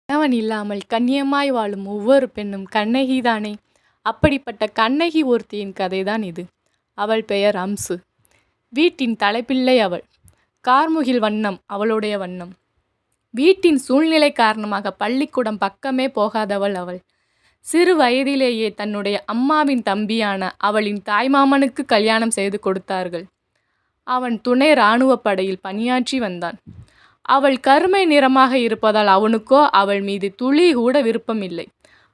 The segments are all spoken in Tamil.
கணவன் இல்லாமல் கண்ணியமாய் வாழும் ஒவ்வொரு பெண்ணும் கண்ணகிதானே. அப்படிப்பட்ட கண்ணகி ஒருத்தியின் கதைதான் இது. அவள் பெயர் அம்சு. வீட்டின் தலைப்பிள்ளை அவள். கார்முகில் வண்ணம் அவளுடைய வண்ணம். வீட்டின் சூழ்நிலை காரணமாக பள்ளிக்கூடம் பக்கமே போகாதவள் அவள். சிறு வயதிலேயே தன்னுடைய அம்மாவின் தம்பியான அவளின் தாய்மாமனுக்கு கல்யாணம் செய்து கொடுத்தார்கள். அவன் துணை இராணுவப் படையில் பணியாற்றி வந்தான். அவள் கருமை நிறமாக இருப்பதால் அவனுக்கோ அவள் மீது துளி கூட விருப்பமில்லை.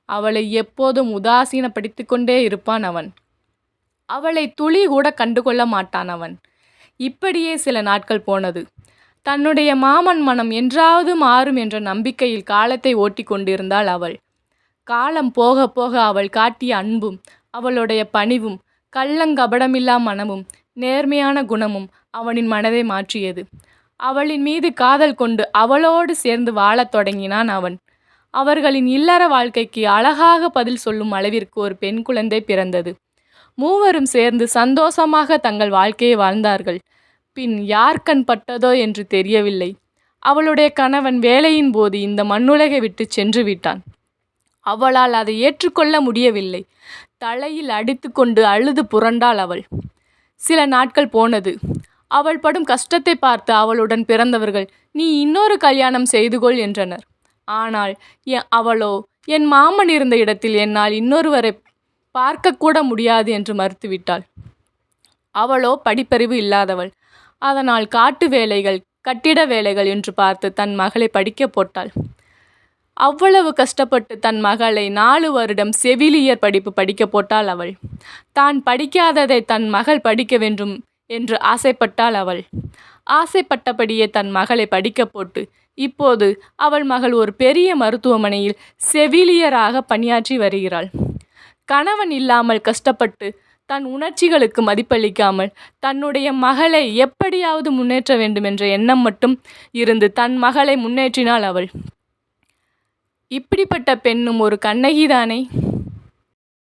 அவளை எப்போதும் உதாசீனப்படுத்தி கொண்டே இருப்பான் அவன். அவளை துளி கூட கண்டுகொள்ள மாட்டான் அவன். இப்படியே சில நாட்கள் போனது. தன்னுடைய மாமன் மனம் என்றாவது மாறும் என்ற நம்பிக்கையில் காலத்தை ஓட்டி கொண்டிருந்தாள் அவள். காலம் போக போக அவள் காட்டிய அன்பும் அவளுடைய பணிவும் கள்ளங்கபடமில்லா மனமும் நேர்மையான குணமும் அவனின் மனதை மாற்றியது. அவளின் மீது காதல் கொண்டு அவளோடு சேர்ந்து வாழத் தொடங்கினான் அவன். அவர்களின் இல்லற வாழ்க்கைக்கு அழகாக பதில் சொல்லும் அளவிற்கு ஒரு பெண் குழந்தை பிறந்தது. மூவரும் சேர்ந்து சந்தோஷமாக தங்கள் வாழ்க்கையை வாழ்ந்தார்கள். பின் யார் கண் பட்டதோ என்று தெரியவில்லை. அவளுடைய கணவன் வேலையின் போது இந்த மண்ணுலகை விட்டு சென்று விட்டான். அவளால் அதை ஏற்றுக்கொள்ள முடியவில்லை. தலையில் அடித்து கொண்டு அழுது புரண்டாள் அவள். சில நாட்கள் போனது. அவள் படும் கஷ்டத்தை பார்த்து அவளுடன் பிறந்தவர்கள் நீ இன்னொரு கல்யாணம் செய்து கொள் என்றனர். ஆனால் அவளோ என் மாமன் இருந்த இடத்தில் என்னால் இன்னொருவரை பார்க்கக்கூட முடியாது என்று மறுத்துவிட்டாள். அவளோ படிப்பறிவு இல்லாதவள். அதனால் காட்டு வேலைகள் கட்டிட வேலைகள் என்று பார்த்து தன் மகளை படிக்க போட்டாள். அவ்வளவு கஷ்டப்பட்டு தன் மகளை 4 வருடம் செவிலியர் படிப்பு படிக்க போட்டாள் அவள். தான் படிக்காததை தன் மகள் படிக்க வேண்டும் என்று ஆசைப்பட்டாள் அவள். ஆசைப்பட்டபடியே தன் மகளை படிக்க போட்டு இப்போது அவள் மகள் ஒரு பெரிய மருத்துவமனையில் செவிலியராக பணியாற்றி வருகிறாள். கணவன் இல்லாமல் கஷ்டப்பட்டு தன் உணர்ச்சிகளுக்கு மதிப்பளிக்காமல் தன்னுடைய மகளை எப்படியாவது முன்னேற்ற வேண்டும் என்ற எண்ணம் மட்டும் இருந்து தன் மகளை முன்னேற்றினாள் அவள். இப்படிப்பட்ட பெண்ணும் ஒரு கண்ணகிதானே.